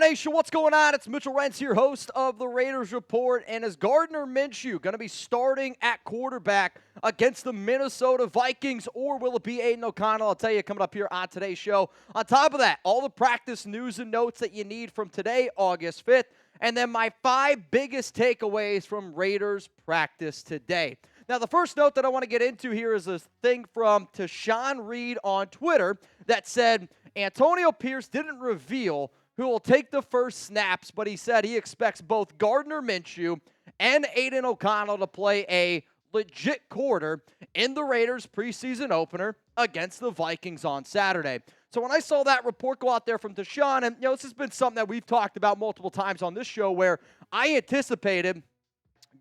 Nation, what's going on? It's Mitchell Renz here, host of the Raiders Report. And is Gardner Minshew going to be starting at quarterback against the Minnesota Vikings, or will it be Aidan O'Connell? I'll tell you coming up here on today's show. On top of that, all the practice news and notes that you need from today, August 5th, and then my 5 biggest takeaways from Raiders practice today. Now, the first note that I want to get into here is a thing from Tashawn Reed on Twitter that said Antonio Pierce didn't reveal who will take the first snaps, but he said he expects both Gardner Minshew and Aidan O'Connell to play a legit quarter in the Raiders preseason opener against the Vikings on Saturday. So when I saw that report go out there from Tashawn, and this has been something that we've talked about multiple times on this show, where I anticipated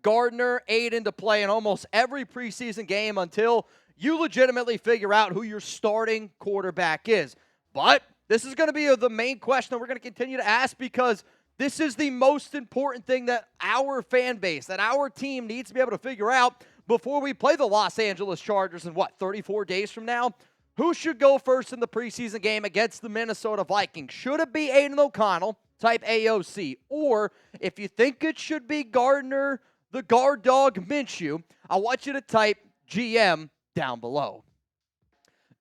Gardner, Aidan to play in almost every preseason game until you legitimately figure out who your starting quarterback is. But this is going to be the main question that we're going to continue to ask, because this is the most important thing that our fan base, that our team needs to be able to figure out before we play the Los Angeles Chargers in, 34 days from now? Who should go first in the preseason game against the Minnesota Vikings? Should it be Aidan O'Connell, type AOC? Or if you think it should be Gardner, the guard dog Minshew, I want you to type GM down below.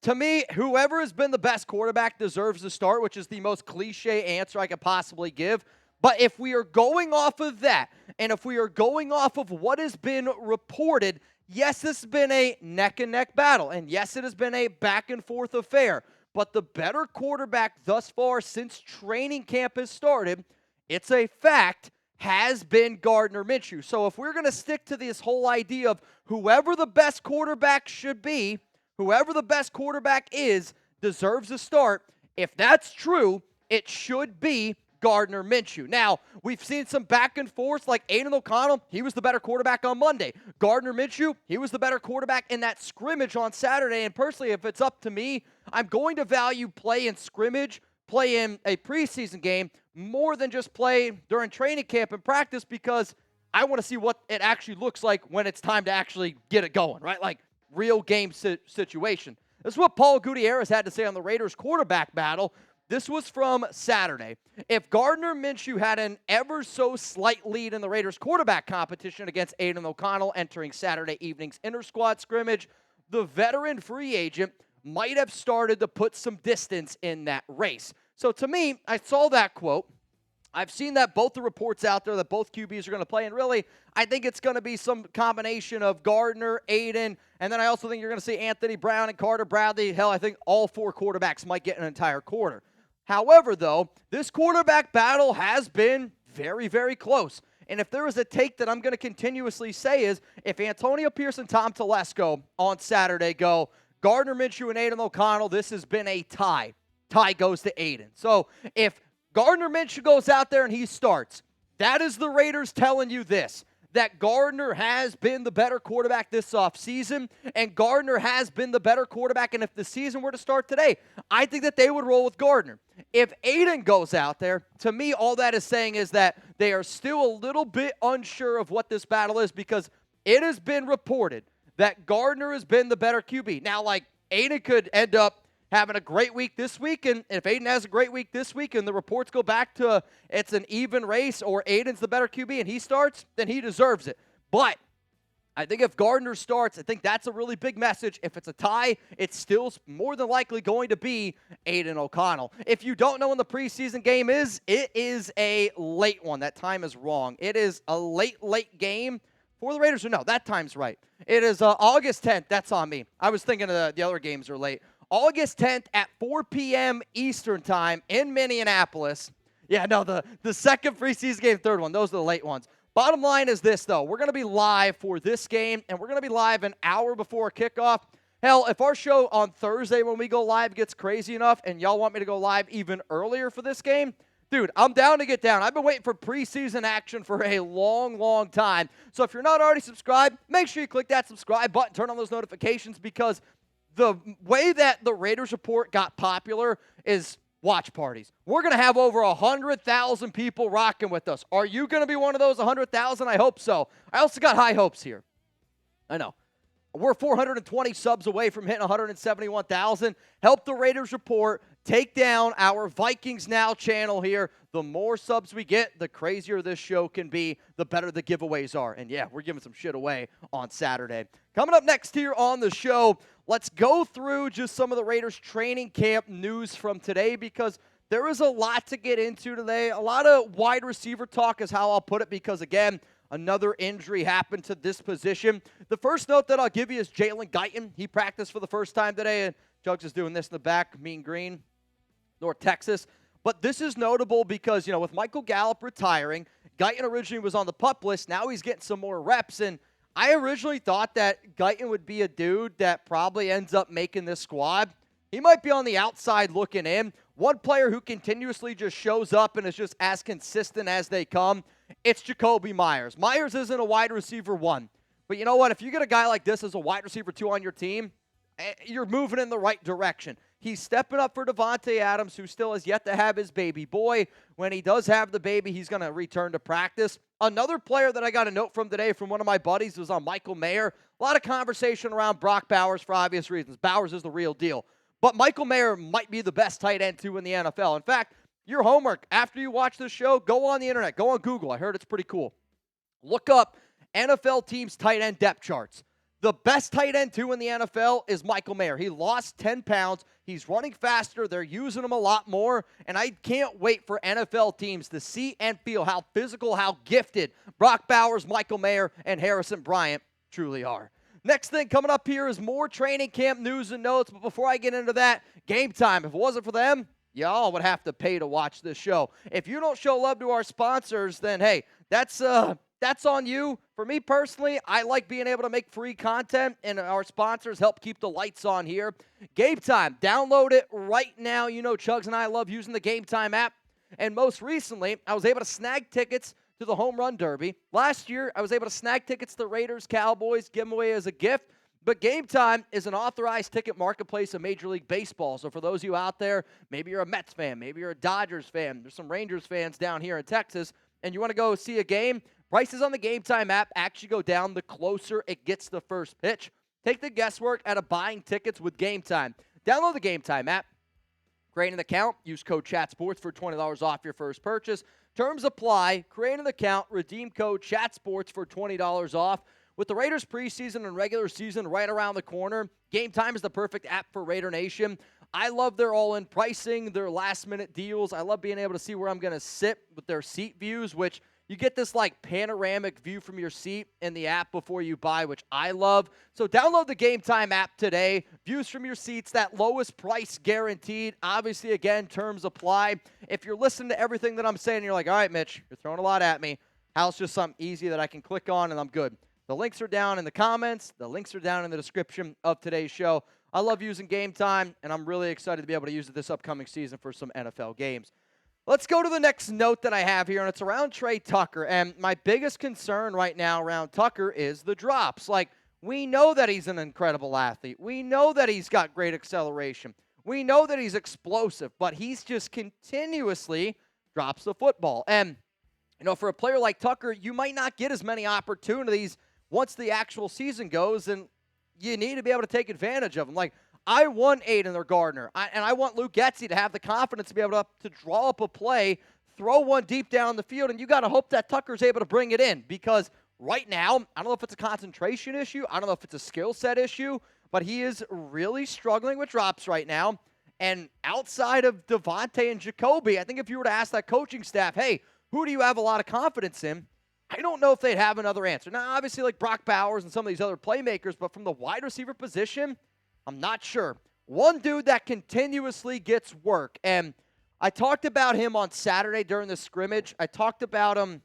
To me, whoever has been the best quarterback deserves to start, which is the most cliche answer I could possibly give. But if we are going off of that, and if we are going off of what has been reported, yes, this has been a neck-and-neck battle, and yes, it has been a back-and-forth affair. But the better quarterback thus far since training camp has started, it's a fact, has been Gardner Minshew. So if we're going to stick to this whole idea of whoever the best quarterback should be, whoever the best quarterback is deserves a start. If that's true, it should be Gardner Minshew. Now, we've seen some back and forth, like Aidan O'Connell, he was the better quarterback on Monday. Gardner Minshew, he was the better quarterback in that scrimmage on Saturday. And personally, if it's up to me, I'm going to value play in scrimmage, play in a preseason game, more than just play during training camp and practice, because I want to see what it actually looks like when it's time to actually get it going, right? Like, real game situation. This is what Paul Gutierrez had to say on the Raiders quarterback battle. This was from Saturday. If Gardner Minshew had an ever so slight lead in the Raiders quarterback competition against Aidan O'Connell entering Saturday evening's inter-squad scrimmage, the veteran free agent might have started to put some distance in that race. So to me, I saw that quote. I've seen that both the reports out there that both QBs are going to play, and really, I think it's going to be some combination of Gardner, Aidan, and then I also think you're going to see Anthony Brown and Carter Bradley. Hell, I think all 4 quarterbacks might get an entire quarter. However, though, this quarterback battle has been very, very close. And if there is a take that I'm going to continuously say is, if Antonio Pierce and Tom Telesco on Saturday go, Gardner Minshew and Aidan O'Connell, this has been a tie. Tie goes to Aidan. So if Gardner Minshew goes out there and he starts, that is the Raiders telling you this, that Gardner has been the better quarterback this offseason, and Gardner has been the better quarterback, and if the season were to start today, I think that they would roll with Gardner. If Aidan goes out there, to me, all that is saying is that they are still a little bit unsure of what this battle is, because it has been reported that Gardner has been the better QB. Now, like, Aidan could end up having a great week this week, and if Aidan has a great week this week and the reports go back to it's an even race or Aidan's the better QB and he starts, then he deserves it. But I think if Gardner starts, I think that's a really big message. If it's a tie, it's still more than likely going to be Aidan O'Connell. If you don't know when the preseason game is, it is a late one. That time is wrong. It is a late game for the Raiders. Or no, that time's right. It is August 10th. That's on me. I was thinking the other games are late. August 10th at 4 p.m. Eastern time in Minneapolis. Yeah, no, the second preseason game, third one. Those are the late ones. Bottom line is this, though. We're going to be live for this game, and we're going to be live an hour before kickoff. Hell, if our show on Thursday when we go live gets crazy enough and y'all want me to go live even earlier for this game, dude, I'm down to get down. I've been waiting for preseason action for a long, long time. So if you're not already subscribed, make sure you click that subscribe button, turn on those notifications, because the way that the Raiders Report got popular is watch parties. We're going to have over 100,000 people rocking with us. Are you going to be one of those 100,000? I hope so. I also got high hopes here. I know. We're 420 subs away from hitting 171,000. Help the Raiders Report take down our Vikings Now channel here. the more subs we get, the crazier this show can be, the better the giveaways are. And yeah, we're giving some shit away on Saturday. Coming up next here on the show, let's go through just some of the Raiders training camp news from today, because there is a lot to get into today. A lot of wide receiver talk is how I'll put it, because again, another injury happened to this position. The first note that I'll give you is Jaylen Guyton. He practiced for the first time today, and Jugs is doing this in the back, Mean Green, North Texas. But this is notable because, with Michael Gallup retiring, Guyton originally was on the PUP list. Now he's getting some more reps. And I originally thought that Guyton would be a dude that probably ends up making this squad. He might be on the outside looking in. One player who continuously just shows up and is just as consistent as they come, it's Jakobi Meyers. Meyers isn't a wide receiver 1. But you know what? If you get a guy like this as a wide receiver 2 on your team, you're moving in the right direction. He's stepping up for Davante Adams, who still has yet to have his baby boy. When he does have the baby, he's going to return to practice. Another player that I got a note from today from one of my buddies was on Michael Mayer. A lot of conversation around Brock Bowers for obvious reasons. Bowers is the real deal. But Michael Mayer might be the best tight end, too, in the NFL. In fact, your homework, after you watch this show, go on the internet. Go on Google. I heard it's pretty cool. Look up NFL teams' tight end depth charts. The best tight end, too, in the NFL is Michael Mayer. He lost 10 pounds. He's running faster. They're using him a lot more. And I can't wait for NFL teams to see and feel how physical, how gifted Brock Bowers, Michael Mayer, and Harrison Bryant truly are. Next thing coming up here is more training camp news and notes. But before I get into that, Game Time. If it wasn't for them, y'all would have to pay to watch this show. If you don't show love to our sponsors, then, hey, that's on you. For me personally, I like being able to make free content, and our sponsors help keep the lights on here. Game Time. Download it right now. Chugs and I love using the Game Time app. And most recently, I was able to snag tickets to the Home Run Derby. Last year, I was able to snag tickets to the Raiders, Cowboys, give them away as a gift. But Game Time is an authorized ticket marketplace of Major League Baseball. So for those of you out there, maybe you're a Mets fan, maybe you're a Dodgers fan, there's some Rangers fans down here in Texas, and you want to go see a game, prices on the Game Time app actually go down the closer it gets the first pitch. Take the guesswork out of buying tickets with Game Time. Download the Game Time app. Create an account. Use code CHATSPORTS for $20 off your first purchase. Terms apply. Create an account. Redeem code CHATSPORTS for $20 off. With the Raiders preseason and regular season right around the corner, Game Time is the perfect app for Raider Nation. I love their all-in pricing, their last-minute deals. I love being able to see where I'm going to sit with their seat views, which you get this panoramic view from your seat in the app before you buy, which I love. So download the Game Time app today. Views from your seats, that lowest price guaranteed. Obviously, again, terms apply. If you're listening to everything that I'm saying, you're like, all right, Mitch, you're throwing a lot at me. How's just something easy that I can click on and I'm good? The links are down in the comments. The links are down in the description of today's show. I love using Game Time, and I'm really excited to be able to use it this upcoming season for some NFL games. Let's go to the next note that I have here, and it's around Tre Tucker. And my biggest concern right now around Tucker is the drops. We know that he's an incredible athlete. We know that he's got great acceleration. We know that he's explosive, but he's just continuously drops the football. And, for a player like Tucker, you might not get as many opportunities once the actual season goes, and you need to be able to take advantage of them. I want Aidan or Gardner, and I want Luke Getsy to have the confidence to be able to draw up a play, throw one deep down the field, and you got to hope that Tucker's able to bring it in, because right now, I don't know if it's a concentration issue, I don't know if it's a skill set issue, but he is really struggling with drops right now. And outside of Davante and Jakobi, I think if you were to ask that coaching staff, hey, who do you have a lot of confidence in? I don't know if they'd have another answer. Now, obviously, Brock Bowers and some of these other playmakers, but from the wide receiver position, I'm not sure. One dude that continuously gets work, and I talked about him on Saturday during the scrimmage. I talked about him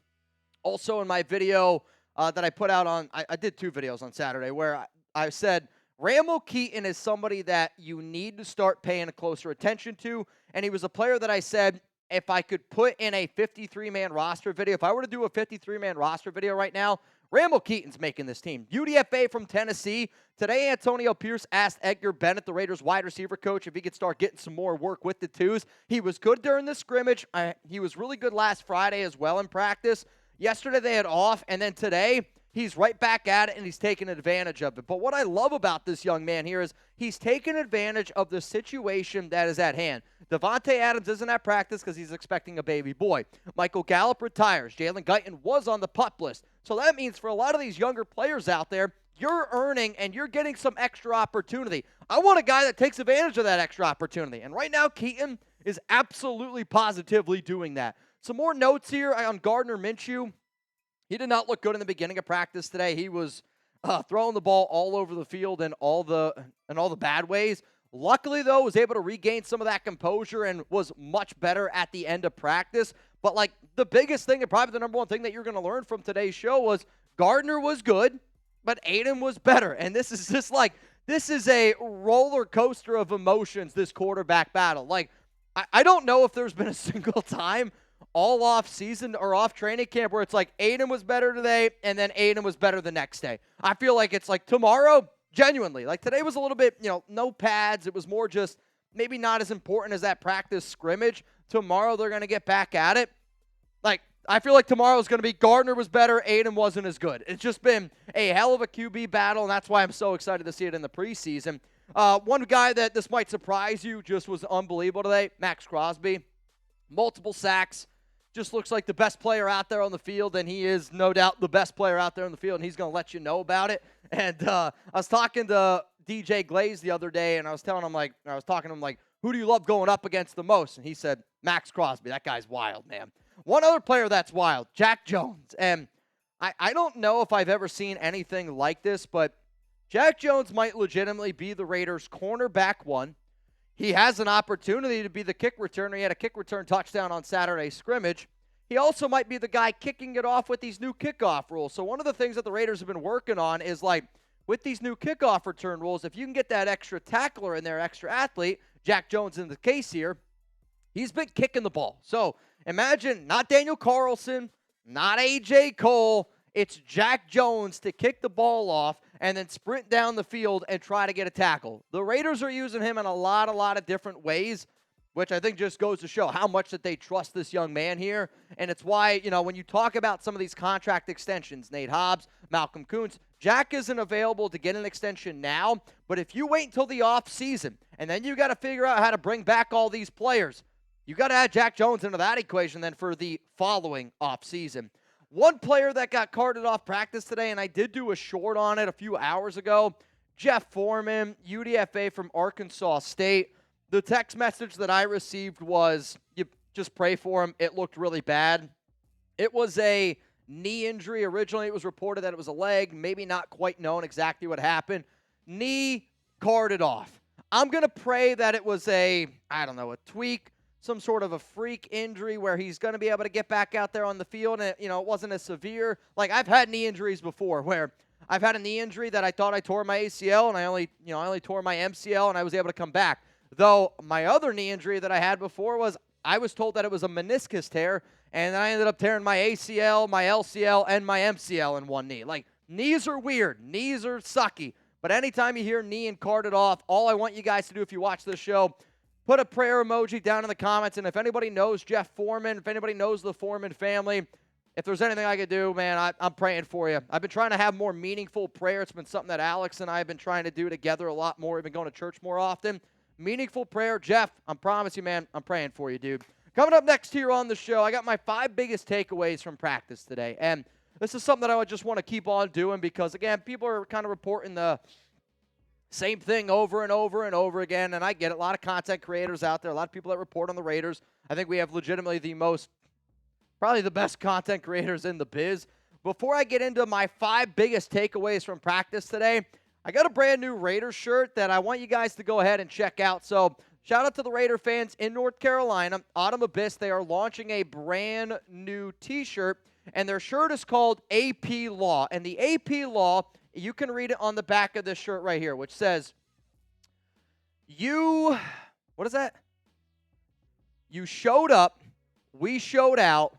also in my video that I put out on, I did 2 videos on Saturday, where I said Ramel Keyton is somebody that you need to start paying a closer attention to, and he was a player that I said, if I could put in a 53-man roster video, if I were to do a 53-man roster video right now, Ramel Keyton's making this team. UDFA from Tennessee. Today, Antonio Pierce asked Edgar Bennett, the Raiders wide receiver coach, if he could start getting some more work with the twos. He was good during the scrimmage. He was really good last Friday as well in practice. Yesterday, they had off, and then today, he's right back at it, and he's taking advantage of it. But what I love about this young man here is he's taking advantage of the situation that is at hand. Davante Adams isn't at practice because he's expecting a baby boy. Michael Gallup retires. Jaylen Guyton was on the PUP list. So that means for a lot of these younger players out there, you're earning and you're getting some extra opportunity. I want a guy that takes advantage of that extra opportunity. And right now, Keyton is absolutely positively doing that. Some more notes here on Gardner Minshew. He did not look good in the beginning of practice today. He was throwing the ball all over the field in all the bad ways. Luckily, though, was able to regain some of that composure and was much better at the end of practice. But, like, the biggest thing and probably the number one thing that you're going to learn from today's show was Gardner was good, but Aidan was better. And this is just like, this is a roller coaster of emotions, this quarterback battle. Like, I don't know if there's been a single time all off season or off training camp where it's like Aidan was better today and then Aidan was better the next day. I feel like it's like tomorrow, genuinely. Like today was a little bit, no pads. It was more just maybe not as important as that practice scrimmage. Tomorrow they're going to get back at it. Like, I feel like tomorrow's going to be Gardner was better, Aidan wasn't as good. It's just been a hell of a QB battle, and that's why I'm so excited to see it in the preseason. One guy that this might surprise you just was unbelievable today, Maxx Crosby. Multiple sacks. Just looks like the best player out there on the field, and he is no doubt the best player out there on the field, and he's going to let you know about it. And I was talking to DJ Glaze the other day, and I was talking to him, who do you love going up against the most? And he said, Maxx Crosby. That guy's wild, man. One other player that's wild, Jack Jones. And I don't know if I've ever seen anything like this, but Jack Jones might legitimately be the Raiders' cornerback one. He has an opportunity to be the kick returner. He had a kick return touchdown on Saturday's scrimmage. He also might be the guy kicking it off with these new kickoff rules. So one of the things that the Raiders have been working on is, like, with these new kickoff return rules, if you can get that extra tackler in there, extra athlete, Jack Jones in the case here, he's been kicking the ball. So imagine not Daniel Carlson, not A.J. Cole. It's Jack Jones to kick the ball off and then sprint down the field and try to get a tackle. The Raiders are using him in a lot of different ways, which I think just goes to show how much that they trust this young man here. And it's why, when you talk about some of these contract extensions, Nate Hobbs, Malcolm Kuntz, Jack isn't available to get an extension now, but if you wait until the offseason and then you got to figure out how to bring back all these players, you got to add Jack Jones into that equation then for the following offseason. One player that got carted off practice today, and I did do a short on it a few hours ago, Jeff Foreman, UDFA from Arkansas State. The text message that I received was, you just pray for him. It looked really bad. It was a knee injury. Originally, it was reported that it was a leg, maybe not quite known exactly what happened. Knee carted off. I'm going to pray that it was a tweak, some sort of a freak injury where he's going to be able to get back out there on the field and, it wasn't as severe. Like, I've had knee injuries before where I've had a knee injury that I thought I tore my ACL and I only tore my MCL and I was able to come back. Though my other knee injury that I had before was I was told that it was a meniscus tear, and I ended up tearing my ACL, my LCL, and my MCL in one knee. Like, knees are weird. Knees are sucky. But anytime you hear knee and carted off, all I want you guys to do if you watch this show, put a prayer emoji down in the comments, and if anybody knows Jeff Foreman, if anybody knows the Foreman family, if there's anything I could do, man, I'm praying for you. I've been trying to have more meaningful prayer. It's been something that Alex and I have been trying to do together a lot more. We've been going to church more often. Meaningful prayer. Jeff, I promise you, man, I'm praying for you, dude. Coming up next here on the show, I got my 5 biggest takeaways from practice today. And this is something that I would just want to keep on doing because, again, people are kind of reporting the same thing over and over and over again. And I get it. A lot of content creators out there, a lot of people that report on the Raiders. I think we have legitimately probably the best content creators in the biz. Before I get into my 5 biggest takeaways from practice today, I got a brand new Raiders shirt that I want you guys to go ahead and check out. So shout out to the Raider fans in North Carolina. Autumn Abyss, they are launching a brand new t-shirt, and their shirt is called AP Law. And the AP Law, you can read it on the back of this shirt right here, which says, what is that? You showed up, we showed out,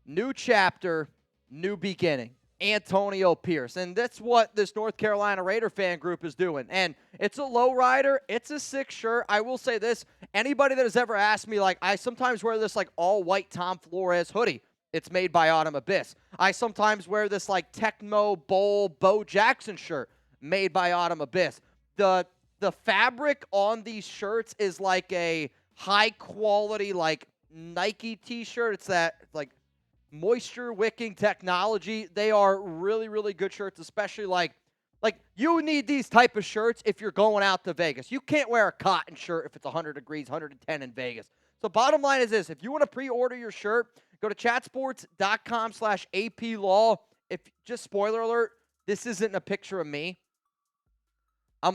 new chapter, new beginning. Antonio Pierce. And that's what this North Carolina Raider fan group is doing. And it's a lowrider. It's a sick shirt. I will say this. Anybody that has ever asked me, I sometimes wear this all-white Tom Flores hoodie. It's made by Autumn Abyss. I sometimes wear this like Tecmo Bowl Bo Jackson shirt made by Autumn Abyss. The fabric on these shirts is like a high quality like Nike t-shirt. It's that like moisture wicking technology. They are really, really good shirts, especially like you need these type of shirts if you're going out to Vegas. You can't wear a cotton shirt if it's 100 degrees, 110 in Vegas. So bottom line is this. If you want to pre-order your shirt, go to chatsports.com/APLaw. If just spoiler alert, this isn't a picture of me.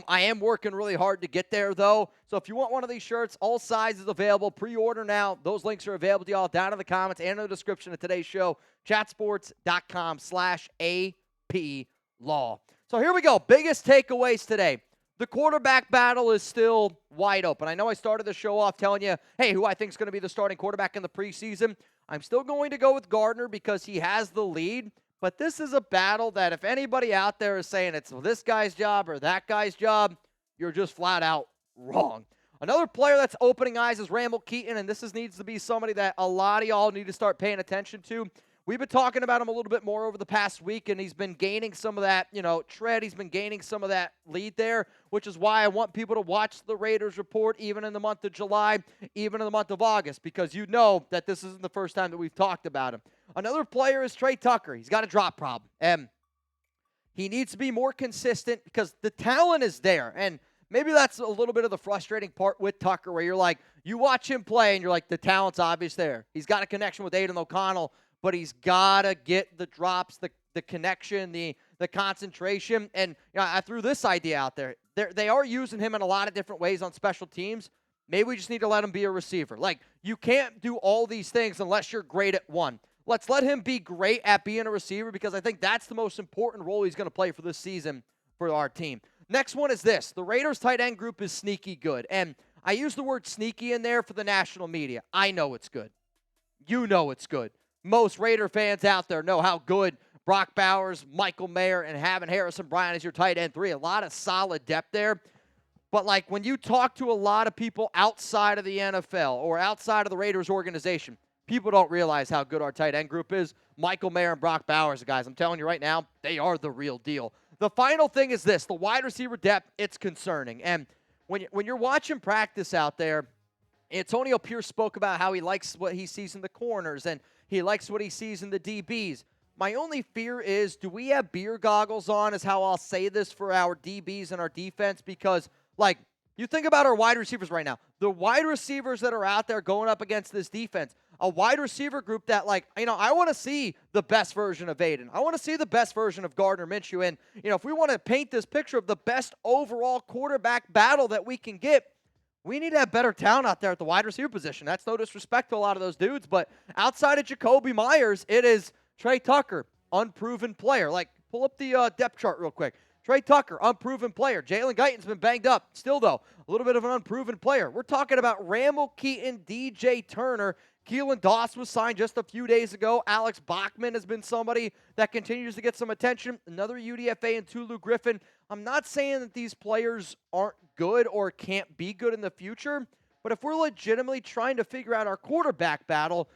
I am working really hard to get there, though. So if you want one of these shirts, all sizes available. Pre-order now. Those links are available to y'all down in the comments and in the description of today's show. chatsports.com/APLaw. So here we go. Biggest takeaways today. The quarterback battle is still wide open. I know I started the show off telling you, hey, who I think is going to be the starting quarterback in the preseason. I'm still going to go with Gardner because he has the lead. But this is a battle that if anybody out there is saying it's this guy's job or that guy's job, you're just flat out wrong. Another player that's opening eyes is Ramel Keyton, and this needs to be somebody that a lot of y'all need to start paying attention to. We've been talking about him a little bit more over the past week, and he's been gaining some of that, tread. He's been gaining some of that lead there, which is why I want people to watch the Raiders report even in the month of July, even in the month of August, because you know that this isn't the first time that we've talked about him. Another player is Tre Tucker. He's got a drop problem, and he needs to be more consistent because the talent is there, and maybe that's a little bit of the frustrating part with Tucker where you're like, you watch him play, and you're like, the talent's obvious there. He's got a connection with Aidan O'Connell, but he's got to get the drops, the connection, the concentration. And I threw this idea out there. They are using him in a lot of different ways on special teams. Maybe we just need to let him be a receiver. Like, you can't do all these things unless you're great at one. Let's let him be great at being a receiver because I think that's the most important role he's going to play for this season for our team. Next one is this. The Raiders tight end group is sneaky good. And I use the word sneaky in there for the national media. I know it's good. You know it's good. Most Raider fans out there know how good Brock Bowers, Michael Mayer, and having Harrison Bryant as your tight end 3. A lot of solid depth there. But, like, when you talk to a lot of people outside of the NFL or outside of the Raiders organization, people don't realize how good our tight end group is. Michael Mayer and Brock Bowers, guys, I'm telling you right now, they are the real deal. The final thing is this. The wide receiver depth, it's concerning. And when you're watching practice out there, Antonio Pierce spoke about how he likes what he sees in the corners and he likes what he sees in the DBs. My only fear is, do we have beer goggles on is how I'll say this for our DBs and our defense because, like, you think about our wide receivers right now. The wide receivers that are out there going up against this defense, a wide receiver group that, like, I want to see the best version of Aidan. I want to see the best version of Gardner Minshew. And, if we want to paint this picture of the best overall quarterback battle that we can get, we need to have better talent out there at the wide receiver position. That's no disrespect to a lot of those dudes, but outside of Jakobi Meyers, it is Tre Tucker, unproven player. Like, pull up the depth chart real quick. Tre Tucker, unproven player. Jaylen Guyton's been banged up. Still, though, a little bit of an unproven player. We're talking about Ramel Keyton, DJ Turner. Keelan Doss was signed just a few days ago. Alex Bachman has been somebody that continues to get some attention. Another UDFA and Tulu Griffin. I'm not saying that these players aren't good or can't be good in the future, but if we're legitimately trying to figure out our quarterback battle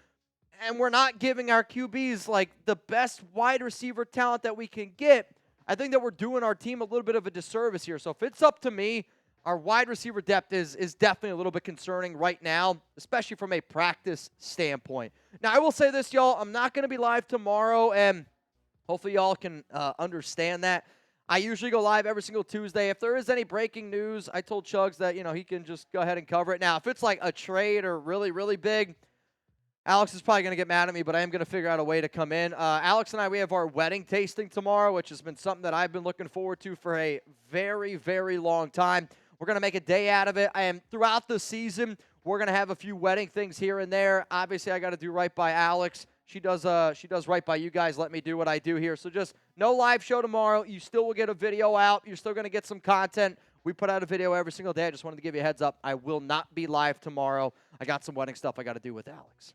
and we're not giving our QBs like the best wide receiver talent that we can get, I think that we're doing our team a little bit of a disservice here. So if it's up to me, our wide receiver depth is definitely a little bit concerning right now, especially from a practice standpoint. Now, I will say this, y'all. I'm not going to be live tomorrow, and hopefully y'all can understand that. I usually go live every single Tuesday. If there is any breaking news, I told Chugs that, he can just go ahead and cover it. Now, if it's like a trade or really, really big, Alex is probably going to get mad at me, but I am going to figure out a way to come in. Alex and I, we have our wedding tasting tomorrow, which has been something that I've been looking forward to for a very, very long time. We're going to make a day out of it. And throughout the season, we're going to have a few wedding things here and there. Obviously, I got to do right by Alex. She does right by you guys. Let me do what I do here. So just no live show tomorrow. You still will get a video out. You're still going to get some content. We put out a video every single day. I just wanted to give you a heads up. I will not be live tomorrow. I got some wedding stuff I got to do with Alex.